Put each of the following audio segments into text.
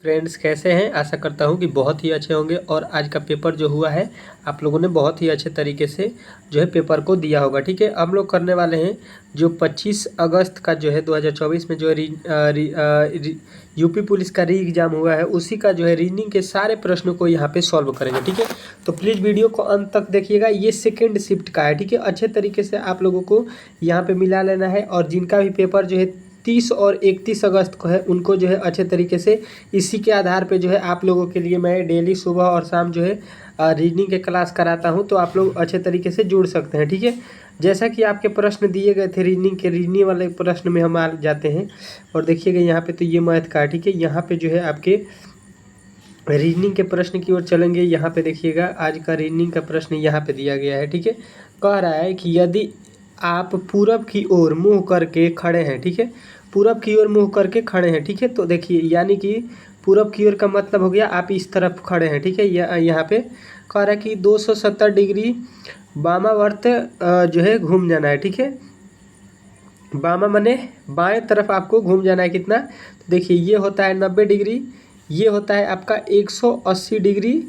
Friends कैसे हैं। आशा करता हूं कि बहुत ही अच्छे होंगे और आज का पेपर जो हुआ है आप लोगों ने बहुत ही अच्छे तरीके से जो है पेपर को दिया होगा। ठीक है, हम लोग करने वाले हैं जो 25 अगस्त का जो है 2024 में जो है यूपी पुलिस का री एग्ज़ाम हुआ है उसी का जो है रीजनिंग के सारे प्रश्नों को यहाँ पे सॉल्व करेंगे। ठीक है, तो प्लीज़ वीडियो को अंत तक देखिएगा। ये सेकेंड शिफ्ट का है। ठीक है, अच्छे तरीके से आप लोगों को यहाँ पे मिला लेना है और जिनका भी पेपर जो है 30 और 31 अगस्त को है उनको जो है अच्छे तरीके से इसी के आधार पे जो है आप लोगों के लिए मैं डेली सुबह और शाम जो है रीजनिंग के क्लास कराता हूं, तो आप लोग अच्छे तरीके से जुड़ सकते हैं। ठीक है, जैसा कि आपके प्रश्न दिए गए थे रीजनिंग वाले प्रश्न में हम आ जाते हैं और देखिएगा यहाँ पे तो ये मैथ का। ठीक है, यहाँ पे जो है आपके रीजनिंग के प्रश्न की ओर चलेंगे। यहाँ पे देखिएगा आज का रीजनिंग का प्रश्न यहाँ पे दिया गया है। ठीक है, कह रहा है कि यदि आप पूरब की ओर मुँह करके खड़े हैं, ठीक है, पूरब की ओर मुँह करके खड़े हैं। ठीक है, तो देखिए यानी कि पूरब की ओर का मतलब हो गया आप इस तरफ खड़े हैं। ठीक है, यहाँ पे कह रहा है कि 270 डिग्री वामावर्त जो है घूम जाना है। ठीक है, वामा मने बाएं तरफ आपको घूम जाना है। कितना, तो देखिए ये होता है 90 डिग्री, ये होता है आपका 180 डिग्री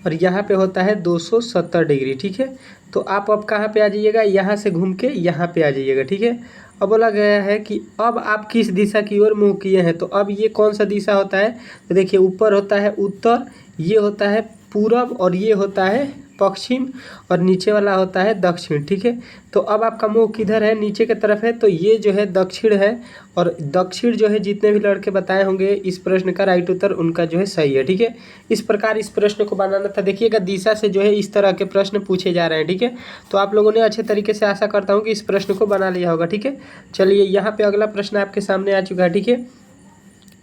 और यहाँ पे होता है 270 डिग्री। ठीक है, तो आप अब कहाँ पे आ जाइएगा, यहाँ से घूम के यहाँ पे आ जाइएगा। ठीक है, अब बोला गया है कि अब आप किस दिशा की ओर मुँह किए हैं, तो अब ये कौन सा दिशा होता है, तो देखिए ऊपर होता है उत्तर, ये होता है पूरब और ये होता है पश्चिम और नीचे वाला होता है दक्षिण। ठीक है, तो अब आपका मुंह किधर है, नीचे की तरफ है, तो ये जो है दक्षिण है और दक्षिण जो है जितने भी लड़के बताए होंगे इस प्रश्न का राइट उत्तर उनका जो है सही है। ठीक है, इस प्रकार इस प्रश्न को बनाना था। देखिएगा दिशा से जो है इस तरह के प्रश्न पूछे जा रहे हैं। ठीक है, तो आप लोगों ने अच्छे तरीके से आशा करता हूँ कि इस प्रश्न को बना लिया होगा। ठीक है, चलिए यहाँ पे अगला प्रश्न आपके सामने आ चुका है। ठीक है,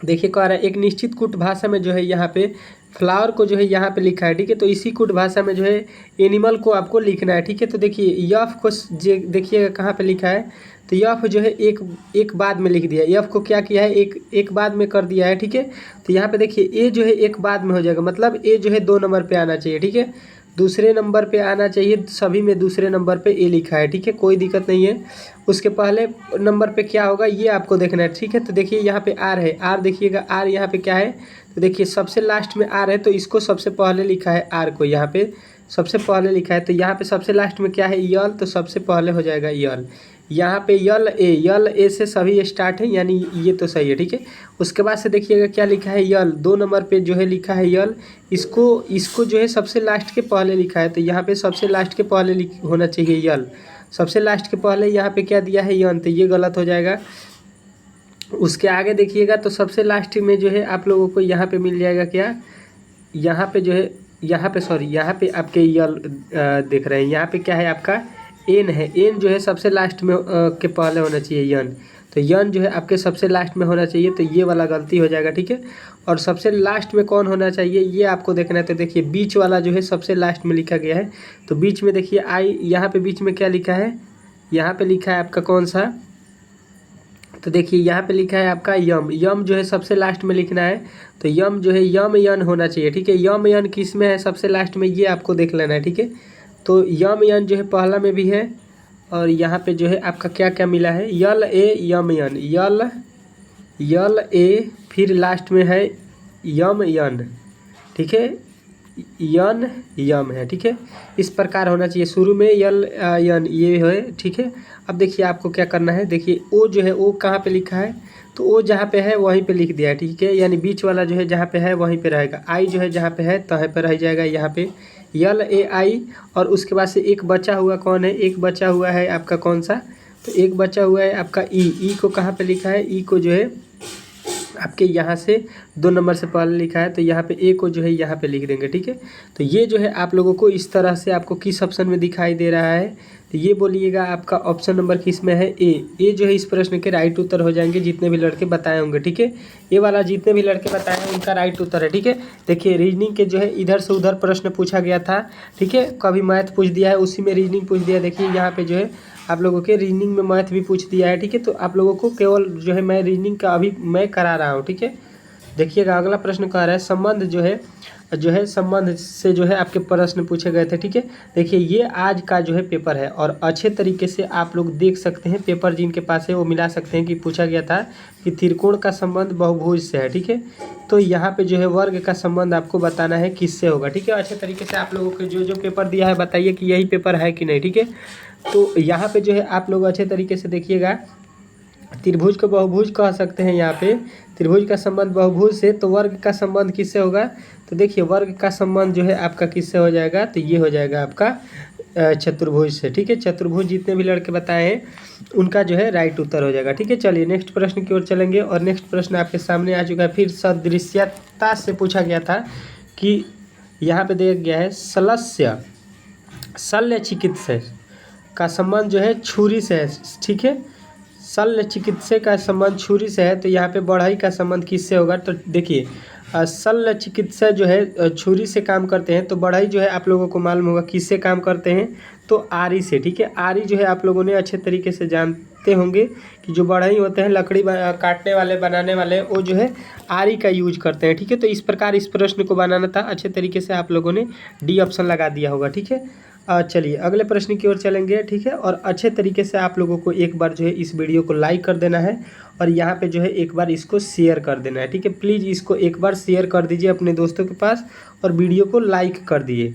देखिए कह रहा है एक निश्चित कुट भाषा में जो है यहाँ पे फ्लावर को जो है यहाँ पे लिखा है। ठीक है, तो इसी कुट भाषा में जो है एनिमल को आपको लिखना है। ठीक है, तो देखिए यफ को देखिएगा कहाँ पे लिखा है, तो यफ जो है एक बाद में लिख दिया। यफ को क्या किया है, एक बाद में कर दिया है। ठीक है, तो यहाँ पे देखिए ए जो है एक बाद में हो जाएगा, मतलब ए जो है 2 नंबर पे आना चाहिए। ठीक है, दूसरे नंबर पे आना चाहिए, सभी में दूसरे नंबर पे ए लिखा है। ठीक है, कोई दिक्कत नहीं है। उसके पहले नंबर पे क्या होगा ये आपको देखना है। ठीक है, तो देखिए यहाँ पे आर है, आर देखिएगा आर यहाँ पे क्या है, तो देखिए सबसे लास्ट में आर है, तो इसको सबसे पहले लिखा है आर को यहाँ पे सबसे पहले लिखा है। तो यहाँ पे सबसे लास्ट में क्या है यल, तो सबसे पहले हो जाएगा यल। यहाँ पे यल ए से सभी स्टार्ट है, यानी ये तो सही है। ठीक है, उसके बाद से देखिएगा क्या लिखा है यल, 2 नंबर पे जो है लिखा है यल, इसको जो है सबसे लास्ट के पहले लिखा है, तो यहाँ पे सबसे लास्ट के पहले होना चाहिए यल। सबसे लास्ट के पहले यहाँ पे क्या दिया है यन, तो ये गलत हो जाएगा। उसके आगे देखिएगा तो सबसे लास्ट में जो है आप लोगों को यहाँ पे मिल जाएगा क्या, यहाँ पे जो है यहाँ पे आपके यल देख रहे हैं, यहाँ पे क्या है आपका एन है। एन जो है सबसे लास्ट में के पहले होना चाहिए यन, तो यन जो है आपके सबसे लास्ट में होना चाहिए, तो ये वाला गलती हो जाएगा। ठीक है, और सबसे लास्ट में कौन होना चाहिए ये आपको देखना है। तो देखिए बीच वाला जो है सबसे लास्ट में लिखा गया है, तो बीच में देखिए आई, यहाँ पे बीच में क्या लिखा है, यहाँ पे लिखा है आपका कौन सा, तो देखिए यहाँ पे लिखा है आपका यम। यम जो है सबसे लास्ट में लिखना है, तो यम जो है यम यन होना चाहिए। ठीक है, यम यन किस में है सबसे लास्ट में, ये आपको देख लेना है। ठीक है, तो यम यन जो है पहला में भी है और यहाँ पे जो है आपका क्या क्या मिला है, यल ए यम यन, यल ए, फिर लास्ट में है यम यन। ठीक है, यन यम है। ठीक है, इस प्रकार होना चाहिए, शुरू में यल यन ये है। ठीक है, अब देखिए आपको क्या करना है, देखिए ओ जो है ओ कहाँ पे लिखा है, तो ओ जहाँ पे है वहीं पे लिख दिया है। ठीक है, यानी बीच वाला जो है जहाँ पे है वहीं पे रहेगा, आई जो है जहाँ पे है तहाँ पे रह जाएगा यहाँ पे यल ए आई। और उसके बाद से एक बचा हुआ कौन है, एक बचा हुआ है आपका कौन सा, तो एक बचा हुआ है आपका ई को कहाँ पे लिखा है, ई को जो है आपके यहाँ से 2 नंबर से पहले लिखा है, तो यहाँ पे ए को जो है यहाँ पे लिख देंगे। ठीक है, तो ये जो है आप लोगों को इस तरह से आपको किस ऑप्शन में दिखाई दे रहा है, तो ये बोलिएगा आपका ऑप्शन नंबर किस में है, ए जो है इस प्रश्न के राइट उत्तर हो जाएंगे जितने भी लड़के बताए होंगे। ठीक है, ये वाला जितने भी लड़के बताए हैं उनका राइट उत्तर है। ठीक है, देखिए रीजनिंग के जो है इधर से उधर प्रश्न पूछा गया था। ठीक है, कभी मैथ पूछ दिया है, उसी में रीजनिंग पूछ दिया। देखिए यहाँ पे जो है आप लोगों के रीजनिंग में मैथ भी पूछ दिया है। ठीक है, तो आप लोगों को केवल जो है मैं रीजनिंग का अभी मैं करा रहा हूँ। ठीक है, देखिएगा अगला प्रश्न कह रहा है संबंध जो है संबंध से जो है आपके प्रश्न पूछे गए थे, ठीक है। देखिए ये आज का जो है पेपर है और अच्छे तरीके से आप लोग देख सकते हैं, पेपर जिनके पास है वो मिला सकते हैं कि पूछा गया था कि त्रिकोण का संबंध बहुभुज से है, ठीक है। तो यहाँ पे जो है वर्ग का संबंध आपको बताना है किससे होगा, ठीक है। अच्छे तरीके से आप लोगों को जो पेपर दिया है बताइए कि यही पेपर है कि नहीं, ठीक है। तो यहाँ पे जो है आप लोग अच्छे तरीके से देखिएगा, त्रिभुज को बहुभुज कह सकते हैं। यहाँ पे त्रिभुज का संबंध बहुभुज से, तो वर्ग का संबंध किससे होगा, तो देखिए वर्ग का संबंध जो है आपका किससे हो जाएगा, तो ये हो जाएगा आपका चतुर्भुज से, ठीक है। चतुर्भुज जितने भी लड़के बताए हैं उनका जो है राइट उत्तर हो जाएगा, ठीक है। चलिए नेक्स्ट प्रश्न की ओर चलेंगे और नेक्स्ट प्रश्न आपके सामने आ चुका है। फिर सदृश्यता से पूछा गया था कि यहाँ पे दिया गया है शल्य चिकित्सा का संबंध जो है छुरी से है, ठीक है। शल्य चिकित्सा का संबंध छुरी से है, तो यहाँ पे बढ़ई का संबंध किससे होगा, तो देखिए शल्य चिकित्सा जो है छुरी से काम करते हैं, तो बढ़ई जो है आप लोगों को मालूम होगा किससे काम करते हैं, तो आरी से, ठीक है। आरी जो है आप लोगों ने अच्छे तरीके से जानते होंगे कि जो बढ़ई होते हैं लकड़ी काटने वाले बनाने वाले, वो जो है आरी का यूज करते हैं, ठीक है। तो इस प्रकार इस प्रश्न को बनाना था, अच्छे तरीके से आप लोगों ने डी ऑप्शन लगा दिया होगा, ठीक है। चलिए अगले प्रश्न की ओर चलेंगे, ठीक है। और अच्छे तरीके से आप लोगों को एक बार जो है इस वीडियो को लाइक कर देना है और यहाँ पे जो है एक बार इसको शेयर कर देना है, ठीक है। प्लीज़ इसको एक बार शेयर कर दीजिए अपने दोस्तों के पास और वीडियो को लाइक कर दिए,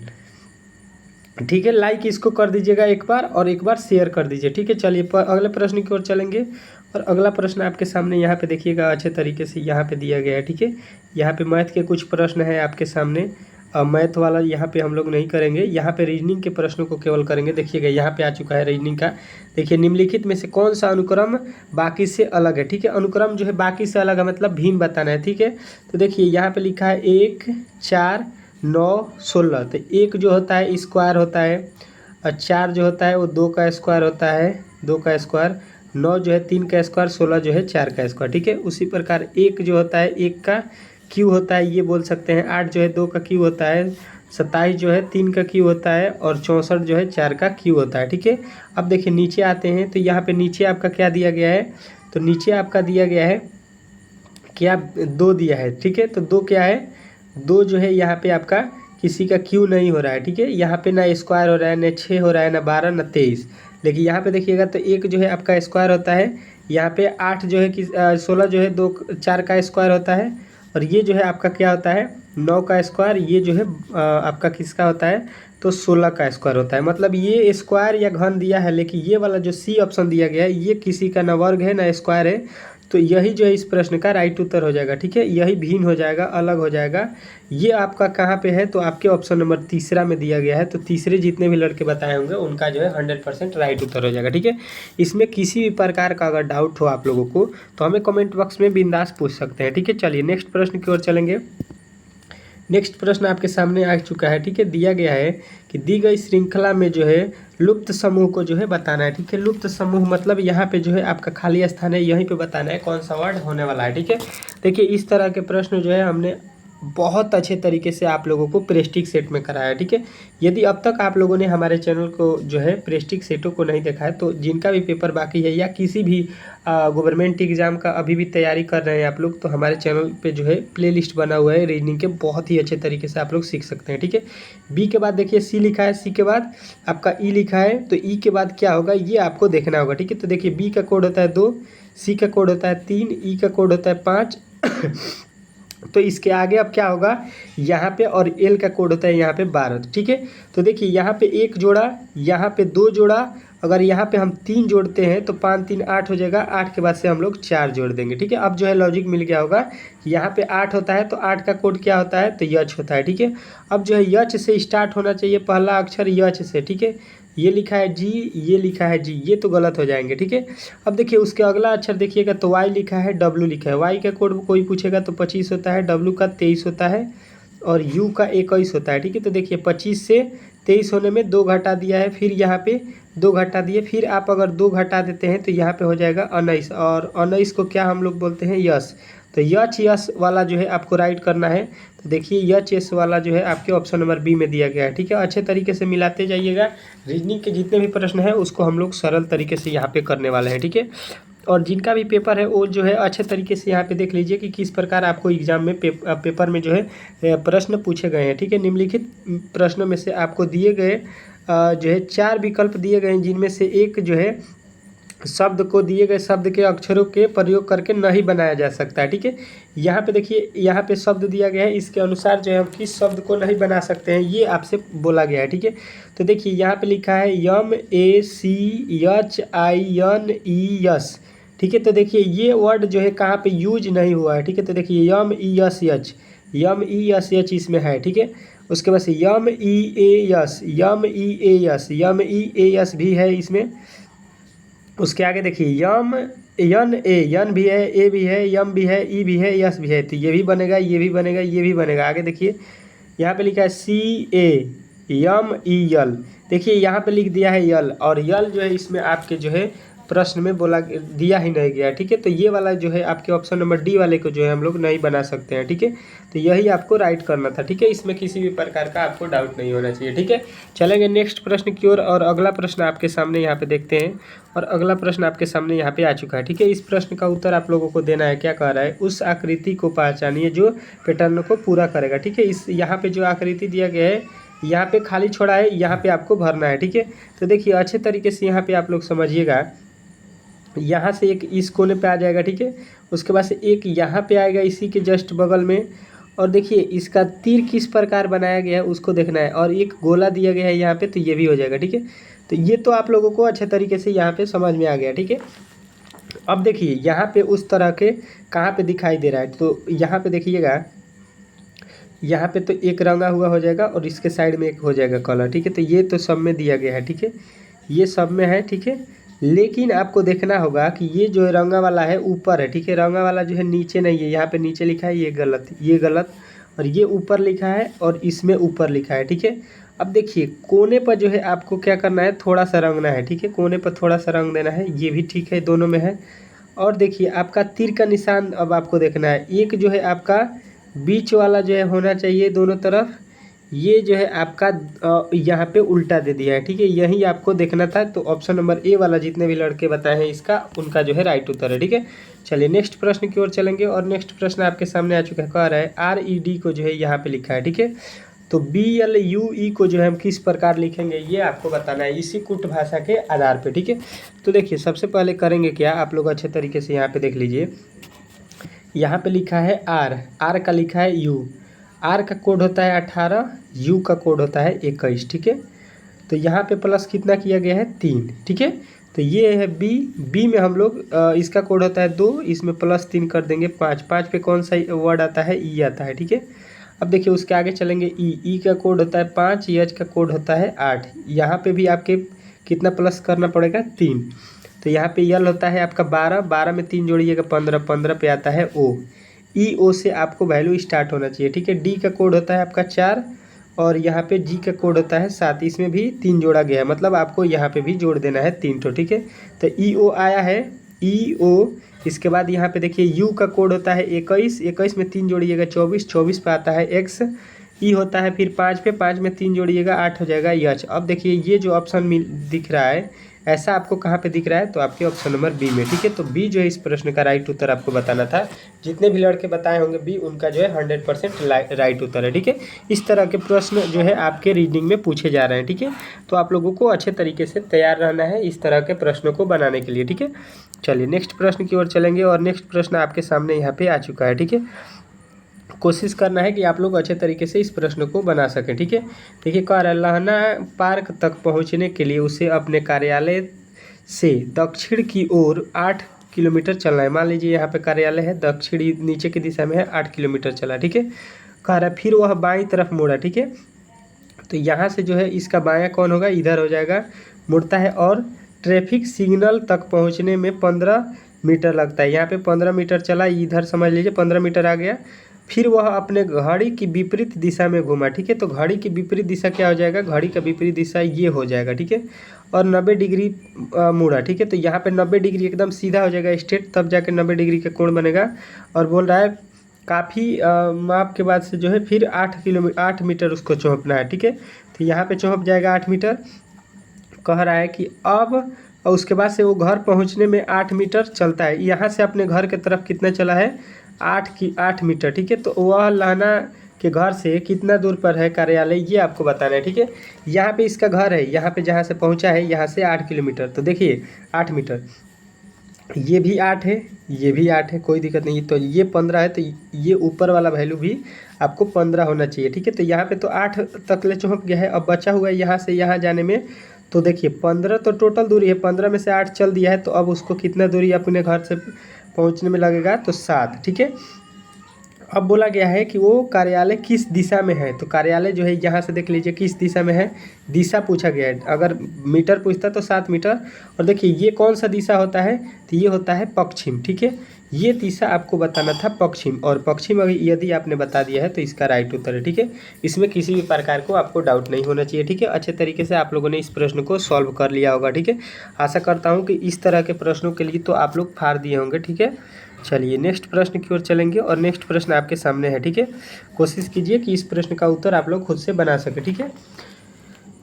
ठीक है। लाइक इसको कर दीजिएगा एक बार और एक बार शेयर कर दीजिए, ठीक है। चलिए अगले प्रश्न की ओर चलेंगे और अगला प्रश्न आपके सामने यहाँ पे देखिएगा, अच्छे तरीके से यहाँ पे दिया गया है, ठीक है। यहाँ पे मैथ के कुछ प्रश्न हैं आपके सामने, मैथ वाला यहाँ पे हम लोग नहीं करेंगे, यहाँ पे रीजनिंग के प्रश्नों को केवल करेंगे। देखिएगा यहाँ पे आ चुका है रीजनिंग का। देखिए निम्नलिखित में से कौन सा अनुक्रम बाकी से अलग है, ठीक है। अनुक्रम जो है बाकी से अलग है मतलब भिन्न बताना है, ठीक है। तो देखिए यहाँ पे लिखा है 1 4 9 16, तो 1 जो होता है स्क्वायर होता है और 4 जो होता है वो 2 का स्क्वायर होता है, 2 का स्क्वायर, 9 जो है 3 का स्क्वायर, 16 जो है 4 का स्क्वायर, ठीक है। उसी प्रकार 1 जो होता है 1 का क्यू होता है, ये बोल सकते हैं। 8 जो है 2 का क्यू होता है, 27 जो है 3 का क्यू होता है और 64 जो है 4 का क्यू होता है, ठीक है। अब देखिए नीचे आते हैं, तो यहाँ पे नीचे आपका क्या दिया गया है, तो नीचे आपका दिया गया है क्या, 2 दिया है, ठीक है। तो 2 क्या है, 2 जो है यहाँ पे आपका किसी का क्यू नहीं हो रहा है, ठीक है। यहाँ पे ना स्क्वायर हो रहा है, ना 6 हो रहा है, ना 12, ना 23। लेकिन यहाँ पे देखिएगा तो 1 जो है आपका स्क्वायर होता है, यहाँ पे 8 जो है कि 16 जो है 2 4 का स्क्वायर होता है और ये जो है आपका क्या होता है 9 का स्क्वायर, ये जो है आपका किसका होता है, तो 16 का स्क्वायर होता है। मतलब ये स्क्वायर या घन दिया है, लेकिन ये वाला जो सी ऑप्शन दिया गया है ये किसी का ना वर्ग है ना स्क्वायर है, तो यही जो है इस प्रश्न का राइट उत्तर हो जाएगा, ठीक है। यही भिन्न हो जाएगा, अलग हो जाएगा। ये आपका कहाँ पे है, तो आपके ऑप्शन नंबर तीसरा में दिया गया है। तो तीसरे जितने भी लड़के बताए होंगे उनका जो है 100% राइट उत्तर हो जाएगा, ठीक है। इसमें किसी भी प्रकार का अगर डाउट हो आप लोगों को तो हमें कमेंट बॉक्स में बिंदास पूछ सकते हैं, ठीक है। चलिए नेक्स्ट प्रश्न की ओर चलेंगे। नेक्स्ट प्रश्न आपके सामने आ चुका है, ठीक है। दिया गया है कि दी गई श्रृंखला में जो है लुप्त समूह को जो है बताना है, ठीक है। लुप्त समूह मतलब यहाँ पे जो है आपका खाली स्थान है, यहीं पे बताना है कौन सा वर्ड होने वाला है, ठीक है। देखिए इस तरह के प्रश्न जो है हमने बहुत अच्छे तरीके से आप लोगों को प्रेस्टिक सेट में कराया है, ठीक है। यदि अब तक आप लोगों ने हमारे चैनल को जो है प्रेस्टिक सेटों को नहीं देखा है, तो जिनका भी पेपर बाकी है या किसी भी गवर्नमेंट एग्जाम का अभी भी तैयारी कर रहे हैं आप लोग, तो हमारे चैनल पे जो है प्लेलिस्ट बना हुआ है रीजनिंग के, बहुत ही अच्छे तरीके से आप लोग सीख सकते हैं, ठीक है। बी के बाद देखिए सी लिखा है, सी के बाद आपका ई लिखा है, तो ई के बाद क्या होगा ये आपको देखना होगा, ठीक है। तो देखिए बी का कोड होता है 2, सी का कोड होता है 3, ई का कोड होता है 5 तो इसके आगे अब क्या होगा यहाँ पे, और एल का कोड होता है यहाँ पे 12, ठीक है। तो देखिए यहाँ पे 1 जोड़ा, यहाँ पे 2 जोड़ा, अगर यहाँ पे हम 3 जोड़ते हैं तो 5 3 8 हो जाएगा, 8 के बाद से हम लोग 4 जोड़ देंगे, ठीक है। अब जो है लॉजिक मिल गया होगा, यहाँ पे 8 होता है तो 8 का कोड क्या होता है, तो यच होता है, ठीक है। अब जो है यच से स्टार्ट होना चाहिए, पहला अक्षर यच से, ठीक है। ये लिखा है जी, ये लिखा है जी, ये तो गलत हो जाएंगे, ठीक है। अब देखिए उसके अगला अक्षर देखिएगा तो वाई लिखा है, डब्लू लिखा है। वाई का कोड कोई पूछेगा तो 25 होता है, डब्लू का 23 होता है और यू का 21 होता है, ठीक है। तो देखिए 25 से 23 होने में 2 घटा दिया है, फिर यहाँ पे 2 घटा दिए, फिर आप अगर 2 घटा देते हैं तो यहाँ पे हो जाएगा 19, और 19 को क्या हम लोग बोलते हैं, यस। तो यच यस वाला जो है आपको राइट करना है। तो देखिए यच यस वाला जो है आपके ऑप्शन नंबर बी में दिया गया है, ठीक है। अच्छे तरीके से मिलाते जाइएगा, रीजनिंग के जितने भी प्रश्न हैं उसको हम लोग सरल तरीके से यहाँ पे करने वाले हैं, ठीक है। और जिनका भी पेपर है वो जो है अच्छे तरीके से यहाँ पे देख लीजिए कि किस प्रकार आपको एग्जाम में पेपर में जो है प्रश्न पूछे गए हैं, ठीक है। निम्नलिखित प्रश्नों में से आपको दिए गए जो है 4 विकल्प दिए गए हैं, जिनमें से एक जो है शब्द को दिए गए शब्द के अक्षरों के प्रयोग करके नहीं बनाया जा सकता है, ठीक है। यहाँ पे देखिए, यहाँ पे शब्द दिया गया है, इसके अनुसार जो है हम किस शब्द को नहीं बना सकते हैं ये आपसे बोला गया है, ठीक है। तो देखिए यहाँ पे लिखा है MACHINES, ठीक है। तो देखिए ये वर्ड जो है कहाँ पे यूज नहीं हुआ है, ठीक है। तो देखिए MESH इसमें है, ठीक है। उसके बाद से MEAS भी है इसमें। उसके आगे देखिए यन भी है, ए भी है, यम भी है, ई भी है, यस भी है। तो ये भी बनेगा, ये भी बनेगा, ये भी बनेगा। आगे देखिए यहाँ पे लिखा है CAMEL, देखिए यहाँ पे लिख दिया है यल, और यल जो है इसमें आपके जो है प्रश्न में बोला दिया ही नहीं गया, ठीक है। तो ये वाला जो है आपके ऑप्शन नंबर डी वाले को जो है हम लोग नहीं बना सकते हैं, ठीक है। तो यही आपको राइट करना था, ठीक है। इसमें किसी भी प्रकार का आपको डाउट नहीं होना चाहिए, ठीक है। चलेंगे नेक्स्ट प्रश्न की ओर, और अगला प्रश्न आपके सामने यहाँ पे देखते हैं। और अगला प्रश्न आपके सामने यहाँ पे आ चुका है, ठीक है। इस प्रश्न का उत्तर आप लोगों को देना है। क्या कह रहा है, उस आकृति को पहचानिए जो पैटर्न को पूरा करेगा, ठीक है। इस यहाँ पे जो आकृति दिया गया है, यहाँ पे खाली छोड़ा है, यहाँ पे आपको भरना है, ठीक है। तो देखिए अच्छे तरीके से यहाँ पे आप लोग समझिएगा, यहाँ से एक इस कोने पे आ जाएगा, ठीक है। उसके बाद से एक यहाँ पे आएगा इसी के जस्ट बगल में, और देखिए इसका तीर किस प्रकार बनाया गया है उसको देखना है, और एक गोला दिया गया है यहाँ पे, तो ये भी हो जाएगा, ठीक है। तो ये तो आप लोगों को अच्छे तरीके से यहाँ पे समझ में आ गया, ठीक है। अब देखिए यहाँ पे उस तरह के कहाँ पे दिखाई दे रहा है, तो यहाँ पे देखिएगा, यहाँ पे तो एक रंगा हुआ हो जाएगा और इसके साइड में एक हो जाएगा कलर, ठीक है। तो ये तो सब में दिया गया है, ठीक है, ये सब में है, ठीक है। लेकिन आपको देखना होगा कि ये जो रंगा वाला है ऊपर है, ठीक है। रंगा वाला जो है नीचे नहीं है, यहाँ पे नीचे लिखा है, ये गलत, ये गलत, और ये ऊपर लिखा है और इसमें ऊपर लिखा है, ठीक है। अब देखिए कोने पर जो है आपको क्या करना है, थोड़ा सा रंगना है, ठीक है। कोने पर थोड़ा सा रंग देना है, ये भी ठीक है, दोनों में है। और देखिए आपका तीर का निशान अब आपको देखना है, एक जो है आपका बीच वाला जो है होना चाहिए दोनों तरफ, ये जो है आपका यहाँ पे उल्टा दे दिया है, ठीक है। यही आपको देखना था। तो ऑप्शन नंबर ए वाला जितने भी लड़के बताए हैं इसका, उनका जो है राइट उत्तर है, ठीक है। चलिए नेक्स्ट प्रश्न की ओर चलेंगे, और नेक्स्ट प्रश्न आपके सामने आ चुका है। कह रहा है RED को जो है यहाँ पे लिखा है, ठीक है। तो BLUE को जो है हम किस प्रकार लिखेंगे ये आपको बताना है, इसी कुट भाषा के आधार पर, ठीक है। तो देखिए सबसे पहले करेंगे क्या, आप लोग अच्छे तरीके से यहाँ पे देख लीजिए। यहाँ पे लिखा है आर का लिखा है U, आर का कोड होता है 18, यू का कोड होता है 21, ठीक है। तो यहाँ पे प्लस कितना किया गया है, 3, ठीक है। तो ये है बी में हम लोग इसका कोड होता है 2, इसमें प्लस 3 कर देंगे 5, 5 पे कौन सा वर्ड आता है, ई आता है, ठीक है। अब देखिए उसके आगे चलेंगे, ई का कोड होता है 5, एच का कोड होता है 8, यहाँ पे भी आपके कितना प्लस करना पड़ेगा, 3। तो यहाँ पे यल होता है आपका 12, 12 में 3 जोड़िएगा 15, 15 पे आता है ओ, ओ से आपको वैल्यू स्टार्ट होना चाहिए, ठीक है। डी का कोड होता है आपका 4, और यहाँ पे जी का कोड होता है 7, इसमें भी 3 जोड़ा गया है, मतलब आपको यहाँ पे भी जोड़ देना है 3 ठो, ठीक है। तो ओ आया है, ओ। इसके बाद यहाँ पे देखिए यू का कोड होता है 21, 21 में 3 जोड़िएगा 24, 24 पे आता है एक्स। ई होता है फिर 5 पे, 5 में 3 जोड़िएगा 8 हो जाएगा एच। अब देखिए ये जो ऑप्शन दिख रहा है, ऐसा आपको कहाँ पे दिख रहा है, तो आपके ऑप्शन नंबर बी में, ठीक है। तो बी जो है इस प्रश्न का राइट उत्तर आपको बताना था। जितने भी लड़के बताए होंगे बी, उनका जो है 100% राइट उत्तर है, ठीक है। इस तरह के प्रश्न जो है आपके रीडिंग में पूछे जा रहे हैं, ठीक है। तो आप लोगों को अच्छे तरीके से तैयार रहना है इस तरह के प्रश्नों को बनाने के लिए, ठीक है। चलिए नेक्स्ट प्रश्न की ओर चलेंगे, और नेक्स्ट प्रश्न आपके सामने यहाँ पे आ चुका है, ठीक है। कोशिश करना है कि आप लोग अच्छे तरीके से इस प्रश्न को बना सकें, ठीक है। देखिए कह रहा है, लहना पार्क तक पहुंचने के लिए उसे अपने कार्यालय से दक्षिण की ओर 8 किलोमीटर चलना है। मान लीजिए यहाँ पे कार्यालय है, दक्षिणी नीचे की दिशा में है, 8 किलोमीटर चला, ठीक है। कह रहा है फिर वह बाईं तरफ मुड़ा, ठीक है। तो यहाँ से जो है इसका बायां कौन होगा, इधर हो जाएगा, मुड़ता है, और ट्रैफिक सिग्नल तक पहुँचने में 15 मीटर लगता है। यहाँ पे 15 मीटर चला, इधर समझ लीजिए 15 मीटर आ गया। फिर वह अपने घड़ी की विपरीत दिशा में घूमा, ठीक है। तो घड़ी की विपरीत दिशा क्या हो जाएगा, घड़ी का विपरीत दिशा ये हो जाएगा, ठीक है। और 90 डिग्री मुड़ा, ठीक है। तो यहाँ पे 90 डिग्री एकदम सीधा हो जाएगा स्ट्रेट, तब जाके 90 डिग्री का कोण बनेगा। और बोल रहा है काफ़ी माप के बाद से जो है फिर 8 मीटर उसको चौंपना है, ठीक है। तो यहाँ पे चौंप जाएगा 8 मीटर। कह रहा है कि अब और उसके बाद से वो घर पहुंचने में 8 मीटर चलता है। यहाँ से अपने घर के तरफ कितना चला है, 8 मीटर, ठीक है। तो वह लहना के घर से कितना दूर पर है कार्यालय, ये आपको बताना है, ठीक है। यहाँ पे इसका घर है, यहाँ पे जहाँ से पहुँचा है यहाँ से 8 किलोमीटर, तो देखिए 8 मीटर, ये भी 8 है, ये भी 8 है, कोई दिक्कत नहीं। तो ये 15 है, तो ये ऊपर वाला वैल्यू भी आपको 15 होना चाहिए, ठीक है। तो यहाँ पे तो 8 तक ले चौंक गया है। अब बचा हुआ है यहाँ से यहाँ जाने में, तो देखिए 15 तो टोटल दूरी है, 15 में से 8 चल दिया है, तो अब उसको कितना दूरी अपने घर से पहुँचने में लगेगा, तो 7, ठीक है। अब बोला गया है कि वो कार्यालय किस दिशा में है, तो कार्यालय जो है यहाँ से देख लीजिए किस दिशा में है, दिशा पूछा गया है। अगर मीटर पूछता तो 7 मीटर। और देखिए ये कौन सा दिशा होता है, तो ये होता है पश्चिम, ठीक है। ये दिशा आपको बताना था पश्चिम, और पश्चिम अगर यदि आपने बता दिया है तो इसका राइट उत्तर है, ठीक है। इसमें किसी भी प्रकार को आपको डाउट नहीं होना चाहिए, ठीक है। अच्छे तरीके से आप लोगों ने इस प्रश्न को सॉल्व कर लिया होगा, ठीक है। आशा करता हूँ कि इस तरह के प्रश्नों के लिए तो आप लोग फाड़ दिए होंगे, ठीक है। चलिए नेक्स्ट प्रश्न की ओर चलेंगे, और नेक्स्ट प्रश्न आपके सामने है, ठीक है। कोशिश कीजिए कि इस प्रश्न का उत्तर आप लोग खुद से बना सके, ठीक है।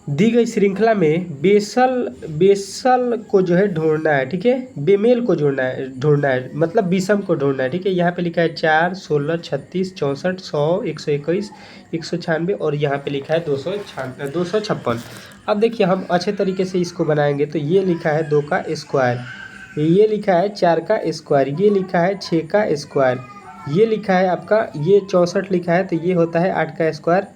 दी गई श्रृंखला में बेसल को जो है ढूंढना है, ठीक है। बेमेल को ढूंढना है, मतलब विषम को ढूंढना है, ठीक है। यहाँ पे लिखा है 4, 16, 36, 64, 100, 121, 196, और यहाँ पे लिखा है 256। अब देखिए हम अच्छे तरीके से इसको बनाएंगे। तो ये लिखा है 2 का स्क्वायर, ये लिखा है 4 का स्क्वायर, ये लिखा है 6 का स्क्वायर, ये लिखा है आपका ये 64 लिखा है, तो ये होता है 8 का स्क्वायर,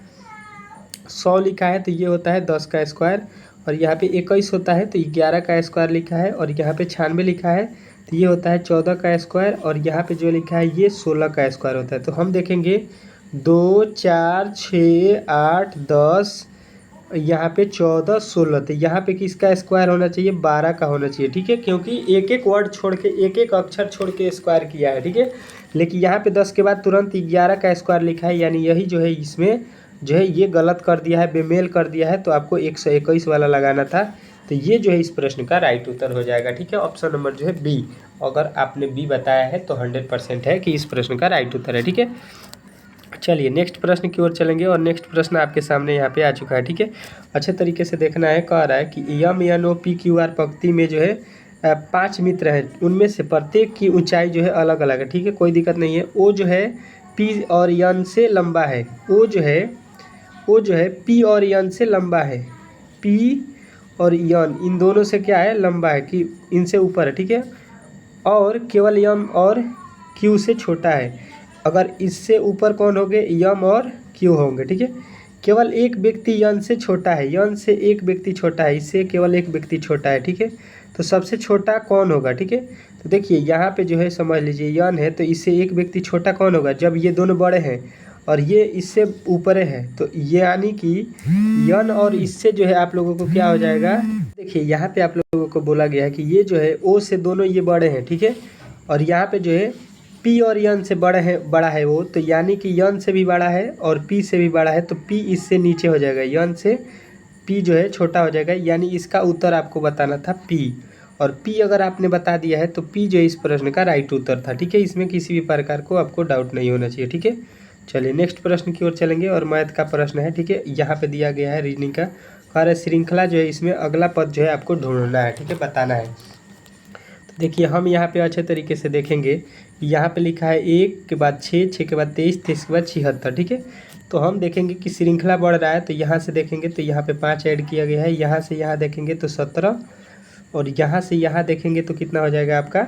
100 लिखा है तो ये होता है 10 का स्क्वायर, और यहाँ पे 21 होता है तो 11 का स्क्वायर लिखा है, और यहाँ पे 96 लिखा है तो ये होता है 14 का स्क्वायर, और यहाँ पे जो लिखा है ये 16 का स्क्वायर होता है। तो हम देखेंगे 2, 4, 6, 8, 10, यहाँ पे 14, 16, तो यहाँ पे किसका स्क्वायर होना चाहिए, 12 का होना चाहिए, ठीक है। क्योंकि एक एक वर्ड छोड़ के, एक एक अक्षर छोड़ के स्क्वायर किया है, ठीक है। लेकिन यहाँ पे 10 के बाद तुरंत 11 का स्क्वायर लिखा है, यानी यही जो है इसमें जो है ये गलत कर दिया है, बेमेल कर दिया है, तो आपको 121 वाला लगाना था। तो ये जो है इस प्रश्न का राइट उत्तर हो जाएगा, ठीक है। ऑप्शन नंबर जो है बी, अगर आपने बी बताया है तो 100% है कि इस प्रश्न का राइट उत्तर है, ठीक है। चलिए नेक्स्ट प्रश्न की ओर चलेंगे, और नेक्स्ट प्रश्न आपके सामने यहाँ पे आ चुका है, ठीक है। अच्छे तरीके से देखना है, कह रहा है कि MNOPQR पंक्ति में जो है 5 मित्र हैं, उनमें से प्रत्येक की ऊंचाई जो है अलग अलग है, ठीक है। कोई दिक्कत नहीं है। ओ जो है P और N से लंबा है, ओ जो है P और N से लंबा है, P और N इन दोनों से क्या है, लंबा है, कि इनसे ऊपर है, ठीक है। और केवल M और Q से छोटा है। अगर इससे ऊपर कौन होंगे, M और Q होंगे, ठीक है। केवल एक व्यक्ति N से छोटा है, N से एक व्यक्ति छोटा है, इससे केवल एक व्यक्ति छोटा है, ठीक है। तो सबसे छोटा कौन होगा, ठीक है। तो देखिए यहाँ पे जो है समझ लीजिए N है, तो इससे एक व्यक्ति छोटा कौन होगा, जब ये दोनों बड़े हैं और ये इससे ऊपर है, तो ये यानी कि N और इससे जो है आप लोगों को क्या हो जाएगा, देखिए यहाँ पे आप लोगों को बोला गया है कि ये जो है O से दोनों ये बड़े हैं, ठीक है। और यहाँ पे जो है P और N से बड़ा है वो, तो यानी कि N से भी बड़ा है और P से भी बड़ा है, तो P इससे नीचे हो जाएगा, N से P जो है छोटा हो जाएगा, यानी इसका उत्तर आपको बताना था P। और P अगर आपने बता दिया है तो P जो है इस प्रश्न का राइट उत्तर था, ठीक है। इसमें किसी भी प्रकार को आपको डाउट नहीं होना चाहिए, ठीक है। चलिए नेक्स्ट प्रश्न की ओर चलेंगे, और मैथ का प्रश्न है, ठीक है। यहाँ पे दिया गया है रीजनिंग का कार्य श्रृंखला जो है, इसमें अगला पद जो है आपको ढूंढना है, ठीक है, बताना है। तो देखिए हम यहाँ पे अच्छे तरीके से देखेंगे, यहाँ पे लिखा है 1 के बाद 6, 6 के बाद 23, 23 के बाद 76, ठीक है। तो हम देखेंगे कि श्रृंखला बढ़ रहा है, तो यहाँ से देखेंगे तो यहाँ पे 5 ऐड किया गया है, यहाँ से यहाँ देखेंगे तो 17, और यहाँ से यहाँ देखेंगे तो कितना हो जाएगा आपका,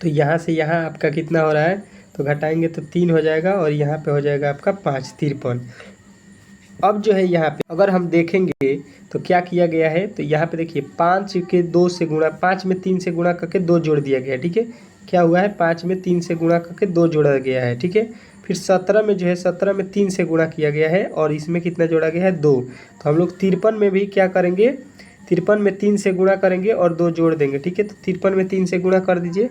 तो यहाँ से यहाँ आपका कितना हो रहा है, तो घटाएंगे तो 3 हो जाएगा, और यहाँ पे हो जाएगा आपका 5, 53। अब जो है यहाँ पे अगर हम देखेंगे तो क्या किया गया है, तो यहाँ पे देखिए 5 के 2 से गुणा, 5 में 3 से गुणा करके 2 जोड़ दिया गया है, ठीक है। क्या हुआ है, 5 में 3 से गुणा करके 2 जोड़ा गया है, ठीक है। फिर 17 में जो है 17 में 3 से गुणा किया गया है, और इसमें कितना जोड़ा गया है, 2। तो हम लोग 53 में भी क्या करेंगे, 53 में 3 से गुणा करेंगे और 2 जोड़ देंगे, ठीक है। तो 53 में 3 से गुणा कर दीजिए,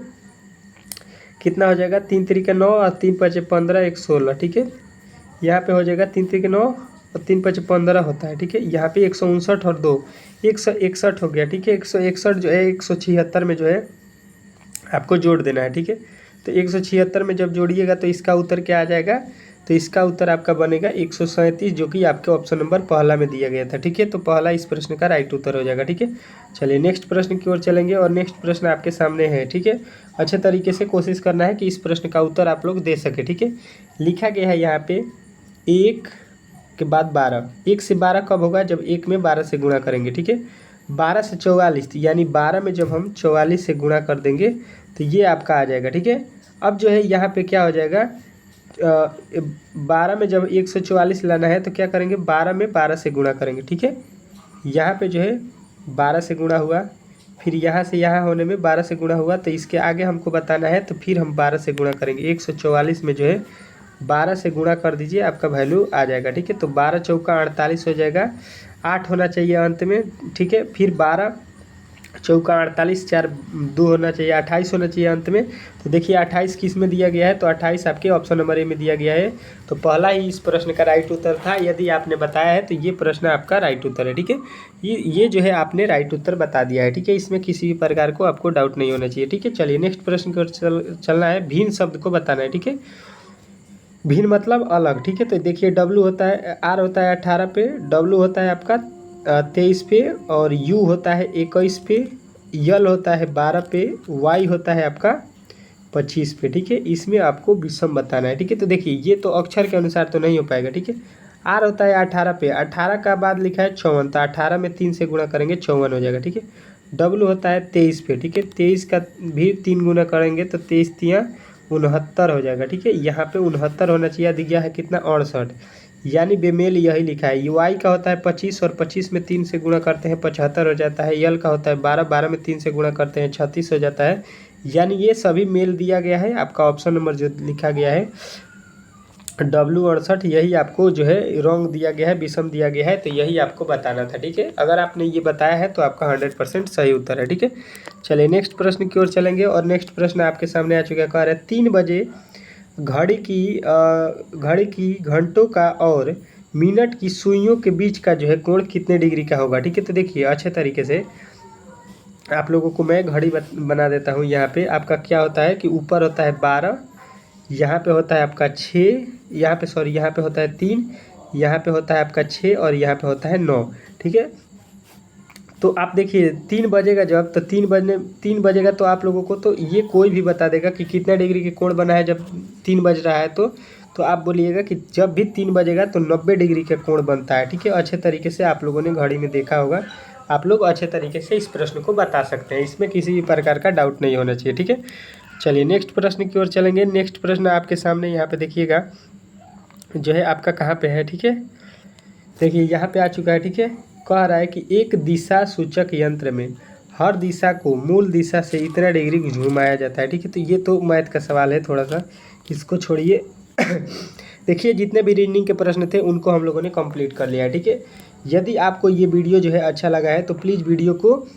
कितना हो जाएगा, 3 3 9 और 3 5 15, 116, ठीक है। यहाँ पे हो जाएगा 3 3 9 और 3 5 15 होता है, ठीक है। यहाँ पे 159 और 2 161 हो गया, ठीक है। 161 जो है 176 में जो है आपको जोड़ देना है, ठीक है। तो 176 में जब जोड़िएगा तो इसका उत्तर क्या आ जाएगा, तो इसका उत्तर आपका बनेगा 137, जो कि आपके ऑप्शन नंबर पहला में दिया गया था। ठीक है, तो पहला इस प्रश्न का राइट उत्तर हो जाएगा। ठीक है, चलिए नेक्स्ट प्रश्न की ओर चलेंगे और नेक्स्ट प्रश्न आपके सामने है। ठीक है, अच्छे तरीके से कोशिश करना है कि इस प्रश्न का उत्तर आप लोग दे सके। ठीक है, लिखा गया है यहाँ पे 1 के बाद 12। 1 से 12 कब होगा? जब 1 में 12 से गुणा करेंगे। ठीक है, 12 से 44, यानी 12 में जब हम 44 से गुणा कर देंगे तो ये आपका आ जाएगा। ठीक है, अब जो है यहाँ पे क्या हो जाएगा, 12 में जब 144 लाना है तो क्या करेंगे, 12 में 12 से गुणा करेंगे। ठीक है, यहाँ पे जो है 12 से गुणा हुआ, फिर यहाँ से यहाँ होने में 12 से गुणा हुआ, तो इसके आगे हमको बताना है तो फिर हम 12 से गुणा करेंगे। 144 में जो है 12 से गुणा कर दीजिए, आपका वैल्यू आ जाएगा। ठीक है, तो 12 चौका 48 हो जाएगा, 8 होना चाहिए अंत में। ठीक है, फिर 12 चौका 48, 4 2 होना चाहिए, 28 होना चाहिए अंत में। तो देखिए 28 किस में दिया गया है, तो 28 आपके ऑप्शन नंबर ए में दिया गया है। तो पहला ही इस प्रश्न का राइट उत्तर था। यदि आपने बताया है तो ये प्रश्न आपका राइट उत्तर है। ठीक है, ये जो है आपने राइट उत्तर बता दिया है। ठीक है, इसमें किसी भी प्रकार को आपको डाउट नहीं होना चाहिए। ठीक है, चलिए नेक्स्ट प्रश्न की ओर चलना है। भिन्न शब्द को बताना है। ठीक है, भिन्न मतलब अलग। ठीक है, तो देखिए डब्लू होता है, आर होता है 18 पे, डब्लू होता है आपका 23 पे, और यू होता है 21 पे, यल होता है 12 पे, वाई होता है आपका 25 पे। ठीक है, इसमें आपको विषम बताना है। ठीक है, तो देखिए ये तो अक्षर के अनुसार तो नहीं हो पाएगा। ठीक है, आर होता है 18 पे, 18 का बाद लिखा है 54, तो 18 में 3 से गुणा करेंगे 54 हो जाएगा। ठीक है, डब्लू होता है 23 पे। ठीक है, 23 का भी 3 गुना करेंगे तो 23 तियाँ 69 हो जाएगा। ठीक है, यहाँ पे 69 होना चाहिए, दिया है कितना 68, यानी बेमेल यही लिखा है। यूआई का होता है 25, और 25 में 3 से गुणा करते हैं 75 हो जाता है। यल का होता है 12, 12 में 3 से गुणा करते हैं 36 हो जाता है। यानी ये सभी मेल दिया गया है। आपका ऑप्शन नंबर जो लिखा गया है डब्लू 68, यही आपको जो है रॉन्ग दिया गया है, विषम दिया गया है, तो यही आपको बताना था। ठीक है, अगर आपने ये बताया है तो आपका 100% सही उत्तर है। ठीक है, चलिए नेक्स्ट प्रश्न की ओर चलेंगे और नेक्स्ट प्रश्न आपके सामने आ चुका है। कह रहा है 3 बजे घड़ी की घंटों का और मिनट की सुइयों के बीच का जो है कोण कितने डिग्री का होगा। ठीक है, तो देखिए अच्छे तरीके से आप लोगों को मैं घड़ी बना देता हूँ। यहाँ पे आपका क्या होता है कि ऊपर होता है 12, यहाँ पे होता है आपका 6, यहाँ पे सॉरी यहाँ पे होता है 3, यहाँ पे होता है आपका 6, और यहाँ पे होता है 9। ठीक है, तो आप देखिए 3 बजेगा जब, तो 3 बजेगा तो आप लोगों को तो ये कोई भी बता देगा कि कितना डिग्री के कोण बना है जब 3 बज रहा है। तो आप बोलिएगा कि जब भी 3 बजेगा तो 90 डिग्री का कोण बनता है। ठीक है, अच्छे तरीके से आप लोगों ने घड़ी में देखा होगा, आप लोग अच्छे तरीके से इस प्रश्न को बता सकते हैं, इसमें किसी भी प्रकार का डाउट नहीं होना चाहिए। ठीक है, चलिए नेक्स्ट प्रश्न की ओर चलेंगे। नेक्स्ट प्रश्न आपके सामने यहाँ पे देखिएगा जो है आपका कहाँ पे है। ठीक है, देखिए यहाँ पे आ चुका है। ठीक है, कह रहा है कि एक दिशा सूचक यंत्र में हर दिशा को मूल दिशा से इतना डिग्री घुमाया जाता है। ठीक है, तो ये तो मैथ का सवाल है, थोड़ा सा इसको छोड़िए। देखिए जितने भी रीजनिंग के प्रश्न थे उनको हम लोगों ने कंप्लीट कर लिया है। ठीक है, यदि आपको ये वीडियो जो है अच्छा लगा है तो प्लीज़ वीडियो को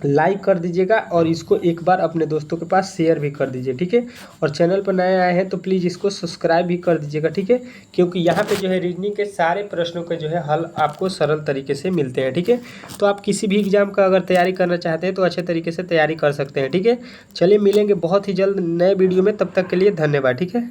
लाइक कर दीजिएगा और इसको एक बार अपने दोस्तों के पास शेयर भी कर दीजिए। ठीक है, और चैनल पर नए आए हैं तो प्लीज़ इसको सब्सक्राइब भी कर दीजिएगा। ठीक है, क्योंकि यहाँ पे जो है रीजनिंग के सारे प्रश्नों के जो है हल आपको सरल तरीके से मिलते हैं। ठीक है, तो आप किसी भी एग्जाम का अगर तैयारी करना चाहते हैं तो अच्छे तरीके से तैयारी कर सकते हैं। ठीक है, चलिए मिलेंगे बहुत ही जल्द नए वीडियो में, तब तक के लिए धन्यवाद। ठीक है।